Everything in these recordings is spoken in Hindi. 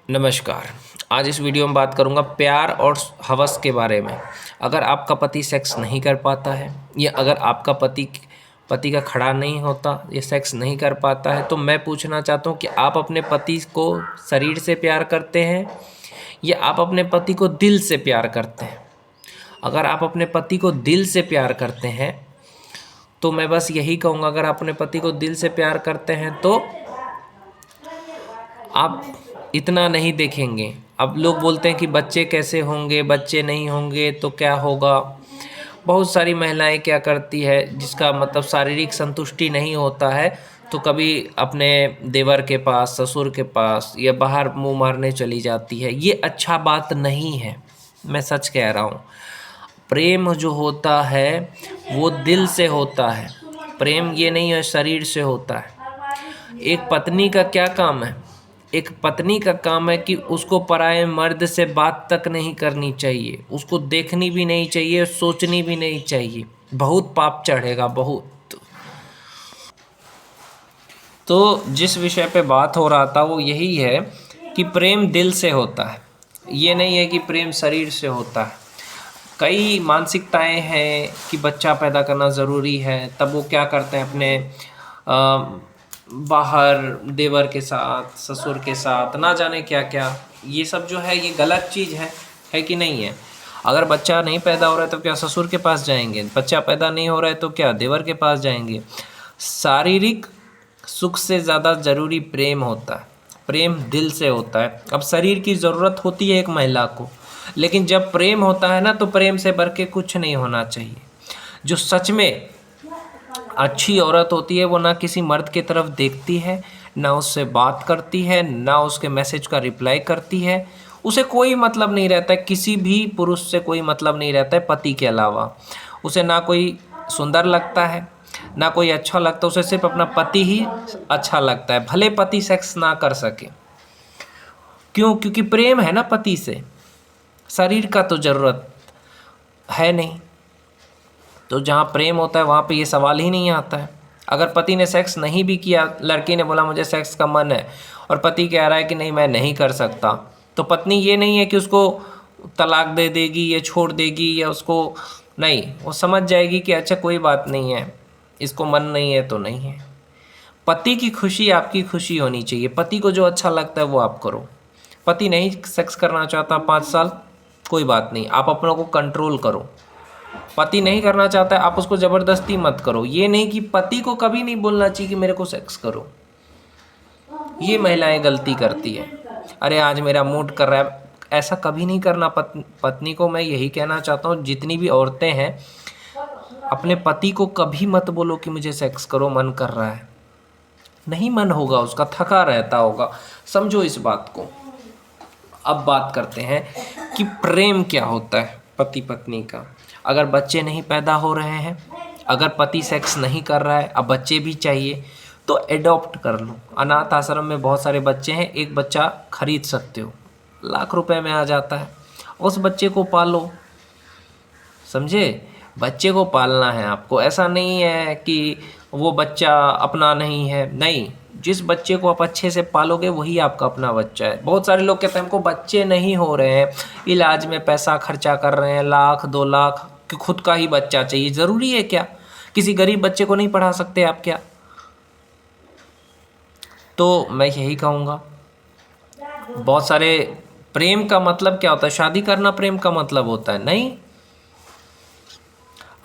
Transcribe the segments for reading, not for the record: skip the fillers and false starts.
नमस्कार। आज इस वीडियो में बात करूंगा प्यार और हवस के बारे में। अगर आपका पति सेक्स नहीं कर पाता है या अगर आपका पति का खड़ा नहीं होता या सेक्स नहीं कर पाता है, तो मैं पूछना चाहता हूं कि आप अपने पति को शरीर से प्यार करते हैं या आप अपने पति को दिल से प्यार करते हैं। अगर आप अपने पति को दिल से प्यार करते हैं तो मैं बस यही कहूँगा, अगर आप अपने पति को दिल से प्यार करते हैं तो आप इतना नहीं देखेंगे। अब लोग बोलते हैं कि बच्चे कैसे होंगे, बच्चे नहीं होंगे तो क्या होगा। बहुत सारी महिलाएं क्या करती है, जिसका मतलब शारीरिक संतुष्टि नहीं होता है तो कभी अपने देवर के पास, ससुर के पास या बाहर मुंह मारने चली जाती है। ये अच्छा बात नहीं है, मैं सच कह रहा हूँ। प्रेम जो होता है वो दिल से होता है। प्रेम ये नहीं है शरीर से होता है। एक पत्नी का क्या काम है? एक पत्नी का काम है कि उसको पराये मर्द से बात तक नहीं करनी चाहिए, उसको देखनी भी नहीं चाहिए, सोचनी भी नहीं चाहिए। बहुत पाप चढ़ेगा, बहुत। तो जिस विषय पे बात हो रहा था वो यही है कि प्रेम दिल से होता है, ये नहीं है कि प्रेम शरीर से होता है। कई मानसिकताएं हैं कि बच्चा पैदा करना ज़रूरी है, तब वो क्या करते हैं, अपने बाहर देवर के साथ, ससुर के साथ, ना जाने क्या क्या। ये सब जो है ये गलत चीज़ है कि नहीं है? अगर बच्चा नहीं पैदा हो रहा है तो क्या ससुर के पास जाएंगे? बच्चा पैदा नहीं हो रहा है तो क्या देवर के पास जाएंगे? शारीरिक सुख से ज़्यादा ज़रूरी प्रेम होता है। प्रेम दिल से होता है। अब शरीर की ज़रूरत होती है एक महिला को, लेकिन जब प्रेम होता है ना, तो प्रेम से बढ़ के कुछ नहीं होना चाहिए। जो सच में अच्छी औरत होती है वो ना किसी मर्द की तरफ देखती है, ना उससे बात करती है, ना उसके मैसेज का रिप्लाई करती है। उसे कोई मतलब नहीं रहता है, किसी भी पुरुष से कोई मतलब नहीं रहता है पति के अलावा। उसे ना कोई सुंदर लगता है, ना कोई अच्छा लगता है, उसे सिर्फ अपना पति ही अच्छा लगता है, भले पति सेक्स ना कर सके। क्यों? क्योंकि प्रेम है ना पति से, शरीर का तो ज़रूरत है नहीं। तो जहाँ प्रेम होता है वहाँ पे ये सवाल ही नहीं आता है। अगर पति ने सेक्स नहीं भी किया, लड़की ने बोला मुझे सेक्स का मन है और पति कह रहा है कि नहीं मैं नहीं कर सकता, तो पत्नी ये नहीं है कि उसको तलाक दे देगी या छोड़ देगी या उसको, नहीं, वो समझ जाएगी कि अच्छा कोई बात नहीं है, इसको मन नहीं है तो नहीं है। पति की खुशी आपकी खुशी होनी चाहिए। पति को जो अच्छा लगता है वो आप करो। पति नहीं सेक्स करना चाहता 5 साल, कोई बात नहीं, आप अपनों को कंट्रोल करो। पति नहीं करना चाहता है, आप उसको ज़बरदस्ती मत करो। ये नहीं कि पति को कभी नहीं बोलना चाहिए कि मेरे को सेक्स करो। ये महिलाएं गलती करती है, अरे आज मेरा मूड कर रहा है, ऐसा कभी नहीं करना। पत्नी को मैं यही कहना चाहता हूँ, जितनी भी औरतें हैं, अपने पति को कभी मत बोलो कि मुझे सेक्स करो, मन कर रहा है। नहीं मन होगा, उसका थका रहता होगा, समझो इस बात को। अब बात करते हैं कि प्रेम क्या होता है पति पत्नी का। अगर बच्चे नहीं पैदा हो रहे हैं, अगर पति सेक्स नहीं कर रहा है, अब बच्चे भी चाहिए, तो एडॉप्ट कर लो। अनाथ आश्रम में बहुत सारे बच्चे हैं, एक बच्चा खरीद सकते हो, लाख रुपए में आ जाता है। उस बच्चे को पालो, समझे? बच्चे को पालना है आपको। ऐसा नहीं है कि वो बच्चा अपना नहीं है, नहीं। जिस बच्चे को आप अच्छे से पालोगे वही आपका अपना बच्चा है। बहुत सारे लोग कहते हैं हमको बच्चे नहीं हो रहे हैं, इलाज में पैसा खर्चा कर रहे हैं, 1,00,000 2,00,000, कि खुद का ही बच्चा चाहिए। ज़रूरी है क्या? किसी गरीब बच्चे को नहीं पढ़ा सकते आप क्या? तो मैं यही कहूँगा, बहुत सारे, प्रेम का मतलब क्या होता है? शादी करना प्रेम का मतलब होता है? नहीं।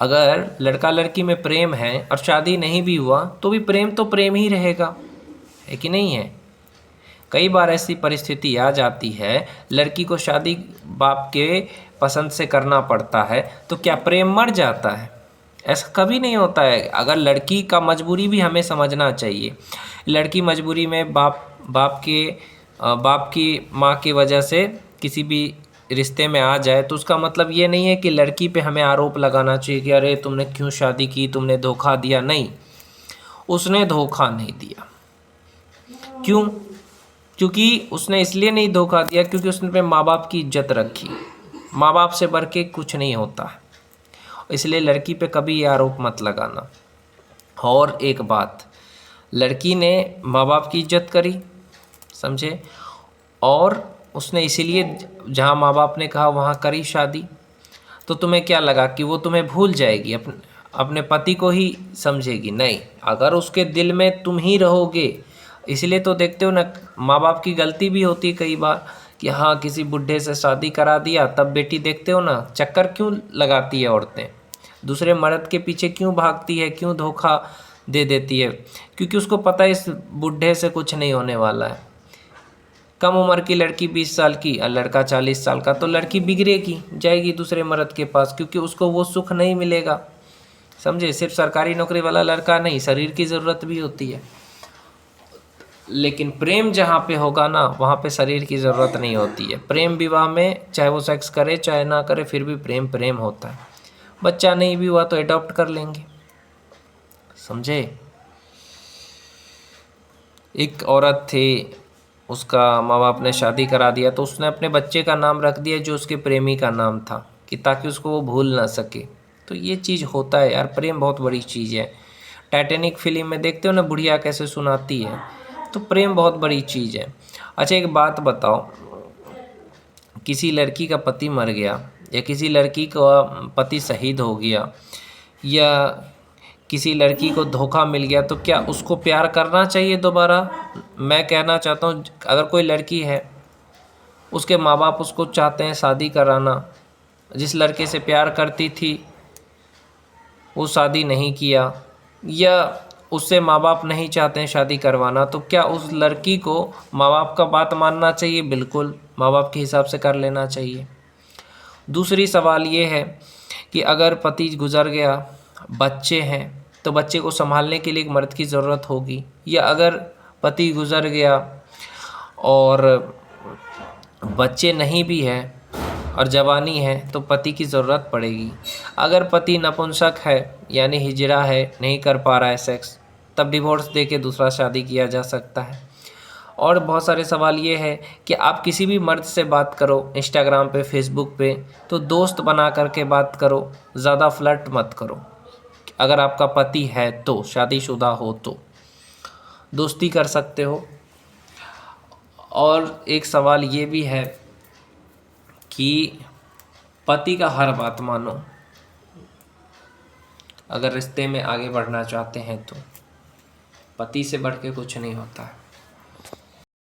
अगर लड़का लड़की में प्रेम है और शादी नहीं भी हुआ तो भी प्रेम तो प्रेम ही रहेगा, है कि नहीं है? कई बार ऐसी परिस्थिति आ जाती है, लड़की को शादी बाप के पसंद से करना पड़ता है, तो क्या प्रेम मर जाता है? ऐसा कभी नहीं होता है। अगर लड़की का मजबूरी भी हमें समझना चाहिए। लड़की मजबूरी में बाप की माँ की वजह से किसी भी रिश्ते में आ जाए, तो उसका मतलब ये नहीं है कि लड़की पे हमें आरोप लगाना चाहिए कि अरे तुमने क्यों शादी की, तुमने धोखा दिया। नहीं, उसने धोखा नहीं दिया। क्यों? क्योंकि उसने इसलिए नहीं धोखा दिया क्योंकि उसने अपने माँ बाप की इज्जत रखी। माँ बाप से बढ़ के कुछ नहीं होता है, इसलिए लड़की पे कभी ये आरोप मत लगाना। और एक बात, लड़की ने माँ बाप की इज्जत करी, समझे। और उसने इसीलिए जहाँ माँ बाप ने कहा वहाँ करी शादी। तो तुम्हें क्या लगा कि वो तुम्हें भूल जाएगी, अपने पति को ही समझेगी? नहीं, अगर उसके दिल में तुम ही रहोगे। इसलिए तो देखते हो ना, माँ बाप की गलती भी होती है कई बार कि हाँ किसी बुढ़े से शादी करा दिया, तब बेटी देखते हो ना चक्कर क्यों लगाती है औरतें, दूसरे मर्द के पीछे क्यों भागती है, क्यों धोखा दे देती है? क्योंकि उसको पता है इस बुढ़े से कुछ नहीं होने वाला है। कम उम्र की लड़की 20 साल की और लड़का 40 साल का, तो लड़की बिगड़ेगी, जाएगी दूसरे मर्द के पास, क्योंकि उसको वो सुख नहीं मिलेगा। समझे। सिर्फ सरकारी नौकरी वाला लड़का नहीं, शरीर की ज़रूरत भी होती है। लेकिन प्रेम जहाँ पे होगा ना, वहाँ पे शरीर की ज़रूरत नहीं होती है। प्रेम विवाह में चाहे वो सेक्स करे चाहे ना करे, फिर भी प्रेम प्रेम होता है। बच्चा नहीं भी हुआ तो अडॉप्ट कर लेंगे। समझे। एक औरत थी, उसका माँ बाप ने शादी करा दिया, तो उसने अपने बच्चे का नाम रख दिया जो उसके प्रेमी का नाम था, कि ताकि उसको वो भूल ना सके। तो ये चीज़ होता है यार, प्रेम बहुत बड़ी चीज़ है। टाइटैनिक फिल्म में देखते हो ना, बुढ़िया कैसे सुनाती है, तो प्रेम बहुत बड़ी चीज़ है। अच्छा एक बात बताओ, किसी लड़की का पति मर गया या किसी लड़की का पति शहीद हो गया या किसी लड़की को धोखा मिल गया, तो क्या उसको प्यार करना चाहिए दोबारा? मैं कहना चाहता हूँ, अगर कोई लड़की है, उसके माँ बाप उसको चाहते हैं शादी कराना, जिस लड़के से प्यार करती थी वो शादी नहीं किया, या उससे माँ बाप नहीं चाहते हैं शादी करवाना, तो क्या उस लड़की को माँ बाप का बात मानना चाहिए? बिल्कुल, माँ बाप के हिसाब से कर लेना चाहिए। दूसरी सवाल ये है कि अगर पति गुजर गया, बच्चे हैं, तो बच्चे को संभालने के लिए एक मर्द की ज़रूरत होगी। या अगर पति गुजर गया और बच्चे नहीं भी हैं और जवानी है, तो पति की ज़रूरत पड़ेगी। अगर पति नपुंसक है यानी हिजड़ा है, नहीं कर पा रहा है सेक्स, तब डिवोर्स दे के दूसरा शादी किया जा सकता है। और बहुत सारे सवाल ये है कि आप किसी भी मर्द से बात करो, इंस्टाग्राम पे, फेसबुक पे, तो दोस्त बना करके बात करो, ज़्यादा फ्लर्ट मत करो। अगर आपका पति है तो, शादीशुदा हो तो दोस्ती कर सकते हो। और एक सवाल ये भी है कि पति का हर बात मानो, अगर रिश्ते में आगे बढ़ना चाहते हैं तो। पति से बढ़ के कुछ नहीं होता है।